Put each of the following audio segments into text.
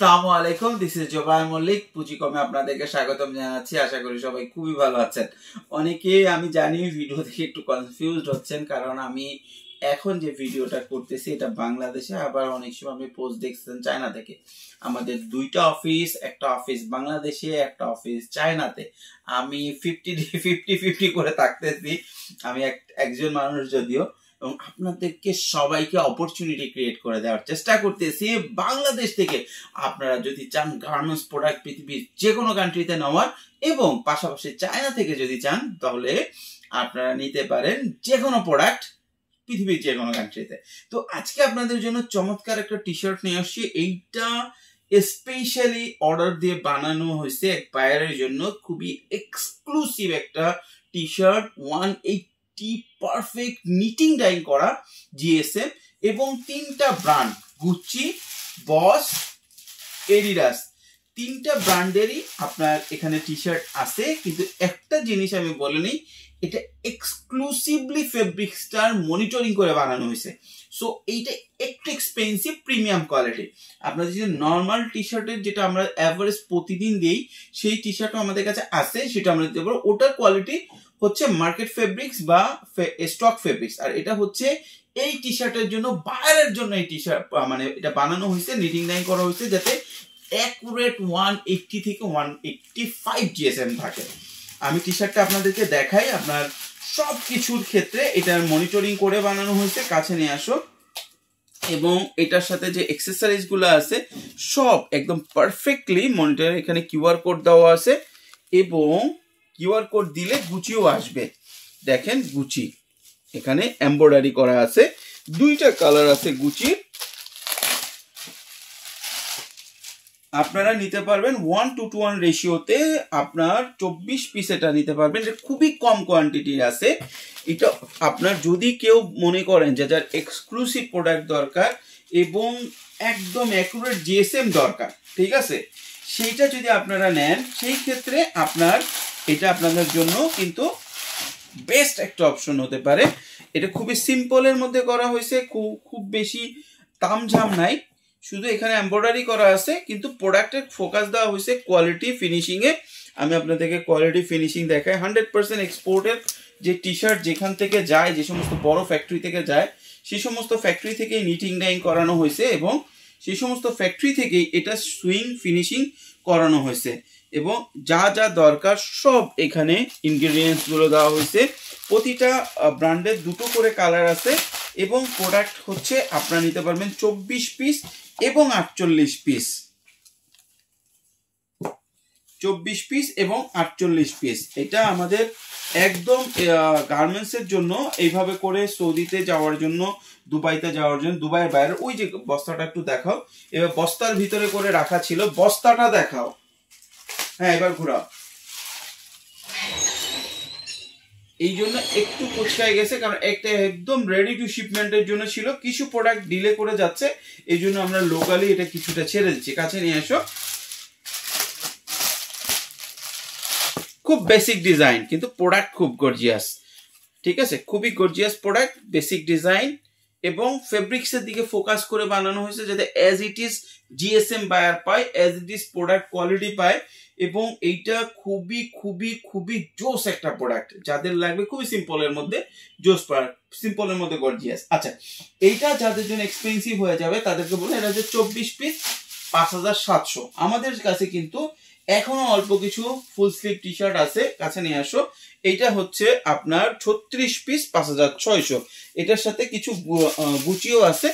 আসসালামু আলাইকুম, this is Zobayer Mallick. পুঁজিকমে আপনাদেরকে স্বাগতম জানাচ্ছি। আশা করি সবাই খুবই ভালো আছেন। অনেকেই আমি জানি ভিডিও থেকে একটু কনফিউজড হচ্ছেন, কারণ আমি এখন যে ভিডিওটা করতেছি এটা বাংলাদেশে, আবার অনেক সময় আপনি পোস্ট দেখছেন চায়না থেকে। আমাদের দুইটা অফিস, একটা অফিস বাংলাদেশে, একটা অফিস চায়নাতে। আমি 50-50 করে থাকতেছি। আমি একজন মানুষ যদিও, এবং আপনাদেরকে সবাইকে অপরচুনিটি ক্রিয়েট করে দেওয়ার চেষ্টা করতেছি বাংলাদেশ থেকে। আপনারা যদি চান গার্মেন্টস প্রোডাক্ট পৃথিবীর যে কোনো কান্ট্রিতে নেওয়ার, এবং পাশাপাশি চায়না থেকে যদি চান, তাহলে আপনারা নিতে পারেন যে কোনো প্রোডাক্ট পৃথিবীর যে কোনো কান্ট্রিতে। তো আজকে আপনাদের জন্য চমৎকার একটা টি শার্ট নিয়ে আসছি। এইটা স্পেশালি অর্ডার দিয়ে বানানো হয়েছে এক বায়ারের জন্য। খুবই এক্সক্লুসিভ একটা T shirt, 180 perfect knitting dyeing করা জিএসএম, এবং তিনটা ব্র্যান্ড গুচি, বস, এডিডাস, তিনটা ব্র্যান্ডেরই আপনার এখানে টি শার্ট আছে। কিন্তু একটা জিনিস আমি বলে নিই, এটা এক্সক্লুসিভলি ফেব্রিক্সটার মনিটরিং করে বানানো হয়েছে। সো এইটা একটু এক্সপেন্সিভ, প্রিমিয়াম কোয়ালিটি। আপনাদের যে নর্মাল টি শার্টের যেটা আমরা অ্যাভারেজ প্রতিদিন দিই, সেই টি শার্টও আমাদের কাছে আছে, সেটা আমরা দিতে পারবো। ওটার কোয়ালিটি হচ্ছে মার্কেট ফেব্রিক্স বা স্টক ফেব্রিক্স, আর এটা হচ্ছে এই টি শার্টের জন্য, বায়ারের জন্য এই টি শার্ট মানে এটা বানানো হয়েছে, নিটিং ডাইং করা হয়েছে যাতে অ্যাকুরেট 180 থেকে 185 জিএসএম থাকে। আমি টি শার্টটা আপনাদেরকে দেখাই। আপনার সব কিছুর ক্ষেত্রে এটার মনিটরিং করে বানানো হয়েছে। কাছে নিয়ে আসো। এবং এটার সাথে যে অ্যাক্সেসরিজ গুলো আছে সব একদম পারফেক্টলি মনিটর। এখানে কিউআর কোড দেওয়া আছে, এবং কিউআর কোড দিলে গুচিও আসবে। দেখেন গুচি এখানে এমব্রয়ডারি করা আছে। দুইটা কালার আছে গুচির। আপনারা নিতে পারবেন 1:1 রেশিওতে। আপনার 24 পিস এটা নিতে পারবেন। এটা খুবই কম কোয়ান্টিটি আছে। এটা আপনার যদি কেউ মনে করেন যে যার এক্সক্লুসিভ প্রোডাক্ট দরকার এবং একদম অ্যাকুরেট জিএসএম দরকার, ঠিক আছে, সেইটা যদি আপনারা নেন, সেই ক্ষেত্রে এটা আপনাদের জন্য কিন্তু বেস্ট একটা অপশন হতে পারে। এটা খুবই সিম্পলের মধ্যে করা হয়েছে, খুব বেশি তামঝাম নাই। শুধু এখানে এমব্রয়ডারি করা আছে, কিন্তু প্রোডাক্টের ফোকাস দেওয়া হয়েছে কোয়ালিটি ফিনিশিং এ। আমি আপনাদেরকে কোয়ালিটি ফিনিশিং দেখাই। 100% এক্সপোর্টের যে টি শার্ট যেখান থেকে যায়, যে সমস্ত বড় ফ্যাক্টরি থেকে যায়, সেই সমস্ত ফ্যাক্টরি থেকেই নিটিং ডাইং করানো হয়েছে, এবং সেই সমস্ত ফ্যাক্টরি থেকেই এটা সুইং ফিনিশিং করানো হয়েছে। এবং যা যা দরকার সব এখানে ইনগ্রেডিয়েন্টস গুলো দেওয়া হয়েছে। প্রতিটা ব্র্যান্ডের দুটো করে কালার আছে, এবং প্রোডাক্ট হচ্ছে আপনারা নিতে পারবেন 24 পিস এবং 48 পিস। 24 পিস এবং 48 পিস। এটা আমাদের একদম গার্মেন্টস এর জন্য, এইভাবে করে সৌদিতে যাওয়ার জন্য, দুবাইতে যাওয়ার জন্য। দুবাইয়ের বাইরে ওই যে বস্তাটা একটু দেখাও। এবার বস্তার ভিতরে করে রাখা ছিল, বস্তাটা দেখাও। হ্যাঁ, এবার ঘোরাও। এই জন্য একটু কুচকায় গেছে, কারণ একটা একদম রেডি টু শিপমেন্টের জন্য ছিল। কিছু প্রোডাক্ট ডিলে করে যাচ্ছে, এই জন্য আমরা লোকালি এটা কিছুটা ছেড়ে দিচ্ছি। কাছে নিয়ে এসো। খুব বেসিক ডিজাইন, কিন্তু প্রোডাক্ট খুব গর্জিয়াস, ঠিক আছে, খুবই গর্জিয়াস প্রোডাক্ট, বেসিক ডিজাইন, এবং ফেব্রিক্সের দিকে ফোকাস করে বানানো হয়েছে যাতে as it is GSM buyer পায়, as it is product quality পায়। এবং এইটা খুবই খুবই খুবই জোস একটা প্রোডাক্ট। যাদের লাগবে খুবই সিম্পলের মধ্যে জোস প্রোডাক্ট, সিম্পলের মধ্যে গর্জিয়াস। আচ্ছা, এইটা যাদের জন্য এক্সপেন্সিভ হয়ে যাবে তাদেরকে বলে, এটা হচ্ছে 24 পিস 5700। আমাদের কাছে কিন্তু এখনো অল্প কিছু ফুল স্লিভ টি শার্ট আছে। কাছে নিয়ে আসো। এইটা হচ্ছে আপনার 36 পিস 5600। এটার সাথে কিছু গুচিও আছে।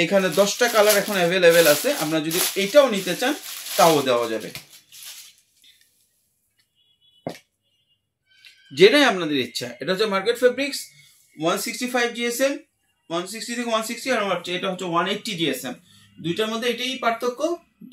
এখানে 10টা কালার এখন অ্যাভেলেবেল আছে। আপনারা যদি এটাও নিতে চান তাও দেওয়া যাবে, যেটাই আপনাদের ইচ্ছা। এটা হচ্ছে মার্কেট ফেব্রিক্স 165 জিএসএম, 160 থেকে 160, আর এটা হচ্ছে 180 জিএসএম। দুইটার মধ্যে এটাই পার্থক্য।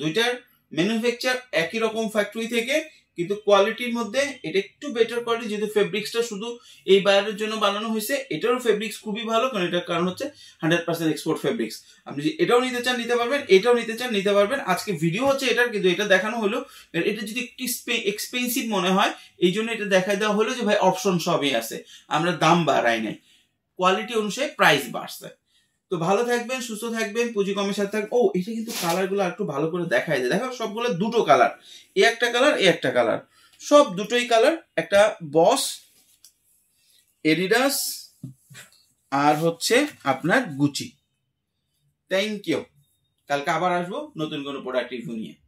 দুইটার ম্যানুফ্যাকচার একই রকম ফ্যাক্টরি থেকে, কিন্তু কোয়ালিটির মধ্যে এটা একটু বেটার কোয়ালিটি, যেহেতু ফেব্রিক্সটা শুধু এই বায়ারের জন্য বানানো হয়েছে। এটারও ফেব্রিক্স খুবই ভালো, কারণ এটার কারণ হচ্ছে 100% এক্সপোর্ট ফেব্রিক্স। আপনি যদি এটাও নিতে চান নিতে পারবেন, এটাও নিতে চান নিতে পারবেন। আজকে ভিডিও হচ্ছে এটার, কিন্তু এটা দেখানো হলো। এটা যদি একটু এক্সপেন্সিভ মনে হয়, এই জন্য এটা দেখাই দেওয়া হলো যে ভাই অপশন সবই আছে, আমরা দাম বাড়াই নাই, কোয়ালিটি অনুসারে প্রাইস বাড়ছে। তো ভালো থাকবেন, সুস্থ থাকবেন, পুঁজি কমের সাথে থাকবেন। ও এটা কিন্তু কালারগুলো একটু ভালো করে দেখাই যায়, দেখো সবগুলো দুটো কালার, এ একটা কালার এ একটা কালার, সব দুটোই কালার। একটা বস, এডিডাস আর হচ্ছে আপনার গুচি। Thank you. কালকে আবার আসবো নতুন কোনো প্রোডাক্ট রিভিউ নিয়ে।